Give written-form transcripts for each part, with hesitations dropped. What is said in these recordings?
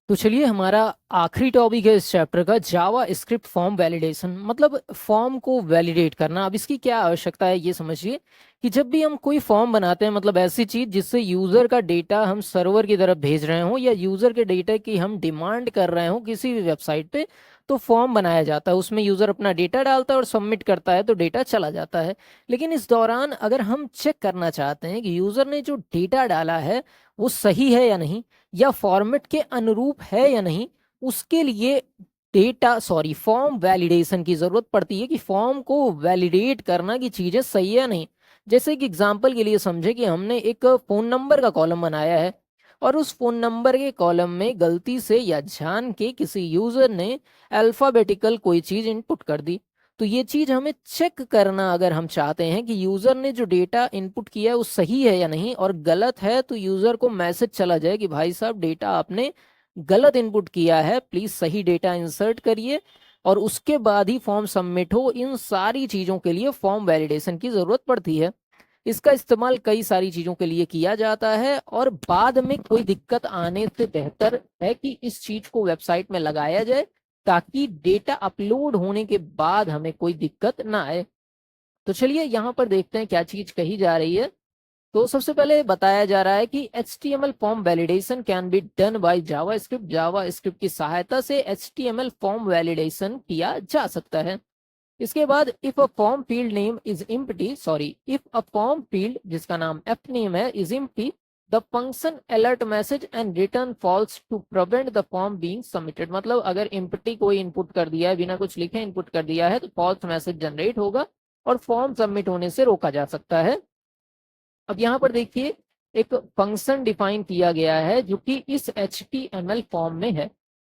तो चलिए हमारा आखिरी टॉपिक है इस चैप्टर का जावा स्क्रिप्ट फॉर्म वैलिडेशन। मतलब फॉर्म को वैलिडेट करना। अब इसकी क्या आवश्यकता है ये समझिए कि जब भी हम कोई फॉर्म बनाते हैं, मतलब ऐसी चीज जिससे यूजर का डेटा हम सर्वर की तरफ भेज रहे हो या यूजर के डेटा की हम डिमांड कर रहे हो किसी भी वेबसाइट पे, तो फॉर्म बनाया जाता है। उसमें यूजर अपना डेटा डालता है और सबमिट करता है तो डेटा चला जाता है। लेकिन इस दौरान अगर हम चेक करना चाहते हैं कि यूजर ने जो डेटा डाला है वो सही है या नहीं, या फॉर्मेट के अनुरूप है या नहीं, उसके लिए फॉर्म वैलिडेशन की जरूरत पड़ती है कि फॉर्म को वैलिडेट करना कि चीजें सही है या नहीं। जैसे कि एग्जांपल के लिए समझे कि हमने एक फोन नंबर का कॉलम बनाया है और उस फोन नंबर के कॉलम में गलती से या जान के किसी यूजर ने अल्फाबेटिकल कोई चीज इनपुट कर दी। तो ये चीज हमें चेक करना, अगर हम चाहते हैं कि यूजर ने जो डेटा इनपुट किया है वो सही है या नहीं, और गलत है तो यूजर को मैसेज चला जाए कि भाई साहब डेटा आपने गलत इनपुट किया है, प्लीज सही डेटा इंसर्ट करिए, और उसके बाद ही फॉर्म सबमिट हो। इन सारी चीजों के लिए फॉर्म वैलिडेशन की जरूरत पड़ती है। इसका इस्तेमाल कई सारी चीजों के लिए किया जाता है और बाद में कोई दिक्कत आने से बेहतर है कि इस चीज को वेबसाइट में लगाया जाए ताकि डेटा अपलोड होने के बाद हमें कोई दिक्कत ना आए। तो चलिए यहाँ पर देखते हैं क्या चीज कही जा रही है। तो सबसे पहले बताया जा रहा है कि HTML form validation can be done by JavaScript. JavaScript की सहायता से HTML फॉर्म वैलिडेशन किया जा सकता है। इसके बाद if a form field name is empty, if a form field जिसका नाम एफ नेम है is empty, the function alert message and return false to prevent the form being submitted. मतलब अगर इम्प्टी कोई इनपुट कर दिया है, बिना कुछ लिखे इनपुट कर दिया है, तो फॉल्स मैसेज जनरेट होगा और फॉर्म सबमिट होने से रोका जा सकता है। अब यहाँ पर देखिए एक फंक्शन डिफाइन किया गया है जो कि इस HTML फॉर्म में है।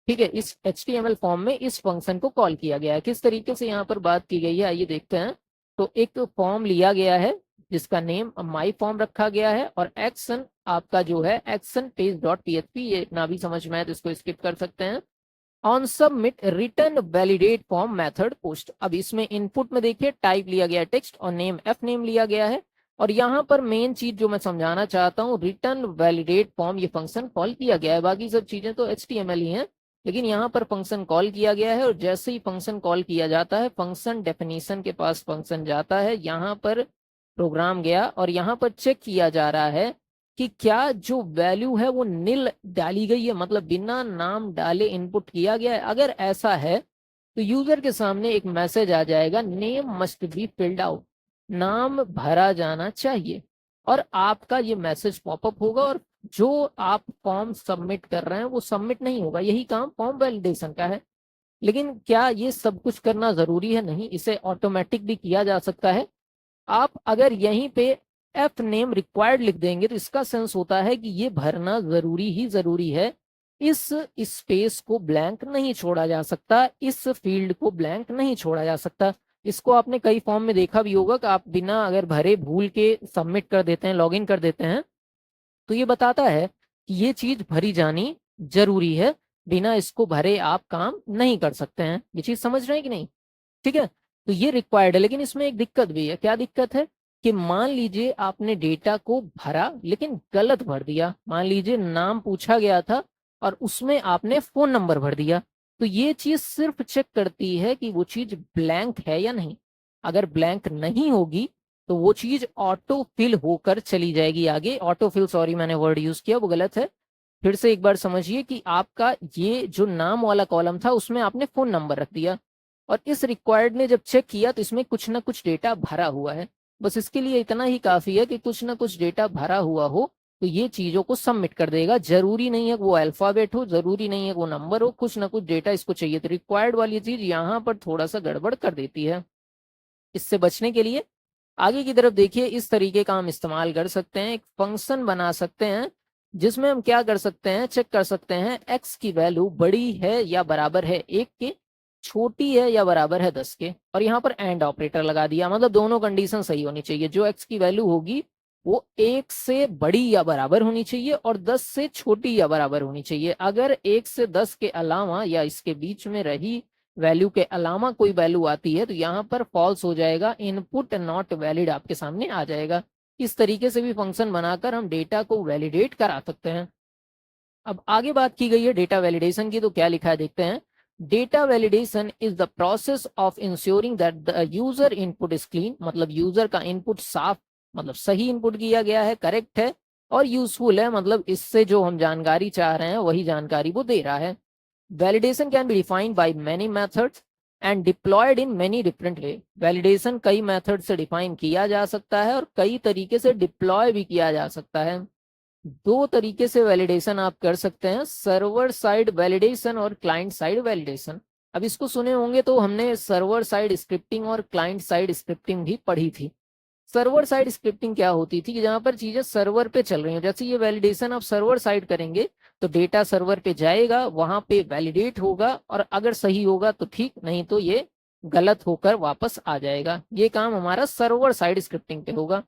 ठीक है, इस HTML फॉर्म में इस फंक्शन को कॉल किया गया है। किस तरीके से यहाँ पर बात की गई है आइए देखते हैं। तो एक फॉर्म लिया गया है जिसका नेम माई फॉर्म रखा गया है और एक्शन आपका जो है एक्शन पेज डॉट PHP, ये ना भी समझ में आए तो इसको स्किप कर सकते हैं। On submit return validate form method post. अब इसमें इनपुट में देखिए टाइप लिया गया टेक्स्ट और नेम एफ नेम लिया गया है। और यहाँ पर मेन चीज जो मैं समझाना चाहता हूँ, रिटर्न वैलिडेट फॉर्म ये फंक्शन कॉल किया गया है। बाकी सब चीजें तो HTML ही हैं, लेकिन यहाँ पर फंक्शन कॉल किया गया है। और जैसे ही फंक्शन कॉल किया जाता है फंक्शन डेफिनेशन के पास फंक्शन जाता है, यहाँ पर प्रोग्राम गया और यहाँ पर चेक किया जा रहा है कि क्या जो वैल्यू है वो नील डाली गई है, मतलब बिना नाम डाले इनपुट किया गया है। अगर ऐसा है तो यूजर के सामने एक मैसेज आ जाएगा, name must be filled out, नाम भरा जाना चाहिए। और आपका ये मैसेज पॉपअप होगा और जो आप फॉर्म सबमिट कर रहे हैं वो सबमिट नहीं होगा। यही काम फॉर्म वैलिडेशन का है। लेकिन क्या ये सब कुछ करना जरूरी है? नहीं, इसे ऑटोमेटिक भी किया जा सकता है। आप अगर यहीं पे एफ नेम रिक्वायर्ड लिख देंगे तो इसका सेंस होता है कि ये भरना जरूरी ही जरूरी है। इस स्पेस को ब्लैंक नहीं छोड़ा जा सकता, इस फील्ड को ब्लैंक नहीं छोड़ा जा सकता। इसको आपने कई फॉर्म में देखा भी होगा कि आप बिना अगर भरे भूल के सबमिट कर देते हैं, लॉगिन कर देते हैं, तो ये बताता है कि ये चीज भरी जानी जरूरी है, बिना इसको भरे आप काम नहीं कर सकते हैं। ये चीज समझ रहे हैं कि नहीं? ठीक है, तो ये रिक्वायर्ड है। लेकिन इसमें एक दिक्कत भी है। क्या दिक्कत है? कि मान लीजिए आपने डेटा को भरा लेकिन गलत भर दिया। मान लीजिए नाम पूछा गया था और उसमें आपने फोन नंबर भर दिया। तो ये चीज सिर्फ चेक करती है कि वो चीज ब्लैंक है या नहीं। अगर ब्लैंक नहीं होगी तो वो चीज ऑटो फिल होकर चली जाएगी आगे। ऑटो फिल, सॉरी मैंने वर्ड यूज किया वो गलत है। फिर से एक बार समझिए कि आपका ये जो नाम वाला कॉलम था उसमें आपने फोन नंबर रख दिया और इस रिक्वायर्ड ने जब चेक किया तो इसमें कुछ ना कुछ डेटा भरा हुआ है। बस इसके लिए इतना ही काफी है कि कुछ ना कुछ डेटा भरा हुआ हो तो ये चीजों को सबमिट कर देगा। जरूरी नहीं है कि वो अल्फाबेट हो, जरूरी नहीं है कि वो नंबर हो, कुछ ना कुछ डेटा इसको चाहिए। तो रिक्वायर्ड वाली चीज यहाँ पर थोड़ा सा गड़बड़ कर देती है। इससे बचने के लिए आगे की तरफ देखिए, इस तरीके का हम इस्तेमाल कर सकते हैं। एक फंक्शन बना सकते हैं जिसमें हम क्या कर सकते हैं, चेक कर सकते हैं एक्स की वैल्यू बड़ी है या बराबर है 1 के, छोटी है या बराबर है 10 के। और यहाँ पर एंड ऑपरेटर लगा दिया, मतलब दोनों कंडीशन सही होनी चाहिए। जो एक्स की वैल्यू होगी वो 1 से बड़ी या बराबर होनी चाहिए और 10 से छोटी या बराबर होनी चाहिए। अगर 1 से 10 के अलावा या इसके बीच में रही वैल्यू के अलावा कोई वैल्यू आती है तो यहाँ पर फॉल्स हो जाएगा, इनपुट नॉट वैलिड आपके सामने आ जाएगा। इस तरीके से भी फंक्शन बनाकर हम डेटा को वैलिडेट करा सकते हैं। अब आगे बात की गई है डेटा वैलिडेशन की, तो क्या लिखा है देखते हैं। Data validation is the process of ensuring that the user input is clean, मतलब यूजर का इनपुट साफ, मतलब सही इनपुट किया गया है, करेक्ट है और यूजफुल है, मतलब इससे जो हम जानकारी चाह रहे हैं वही जानकारी वो दे रहा है। Validation can be defined by many methods and deployed in many different way. Validation कई मेथड से डिफाइन किया जा सकता है और कई तरीके से डिप्लॉय भी किया जा सकता है। दो तरीके से वैलिडेशन आप कर सकते हैं, सर्वर साइड वैलिडेशन और क्लाइंट साइड वैलिडेशन। अब इसको सुने होंगे तो हमने सर्वर साइड स्क्रिप्टिंग और क्लाइंट साइड स्क्रिप्टिंग भी पढ़ी थी। सर्वर साइड स्क्रिप्टिंग क्या होती थी कि जहां पर चीजें सर्वर पे चल रही हैं, जैसे ये वैलिडेशन आप सर्वर साइड करेंगे तो डेटा सर्वर पे जाएगा, वहां पे वैलिडेट होगा और अगर सही होगा तो ठीक, नहीं तो ये गलत होकर वापस आ जाएगा। ये काम हमारा सर्वर साइड स्क्रिप्टिंग पे होगा।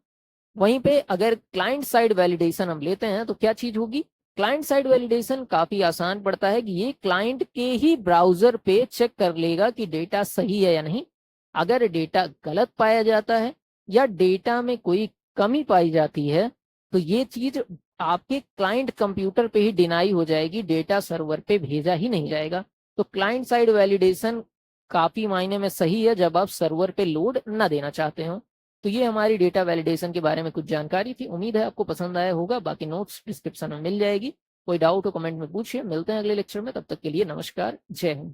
वहीं पे अगर क्लाइंट साइड वैलिडेशन हम लेते हैं तो क्या चीज होगी। क्लाइंट साइड वैलिडेशन काफी आसान पड़ता है कि ये क्लाइंट के ही ब्राउजर पे चेक कर लेगा कि डेटा सही है या नहीं। अगर डेटा गलत पाया जाता है या डेटा में कोई कमी पाई जाती है तो ये चीज आपके क्लाइंट कंप्यूटर पे ही डिनाई हो जाएगी, डेटा सर्वर पे भेजा ही नहीं जाएगा। तो क्लाइंट साइड वैलिडेशन काफी मायने में सही है जब आप सर्वर पे लोड ना देना चाहते हो। तो ये हमारी डेटा वैलिडेशन के बारे में कुछ जानकारी थी, उम्मीद है आपको पसंद आया होगा। बाकी नोट्स डिस्क्रिप्शन में मिल जाएगी, कोई डाउट हो कमेंट में पूछिए। मिलते हैं अगले लेक्चर में, तब तक के लिए नमस्कार, जय हिंद।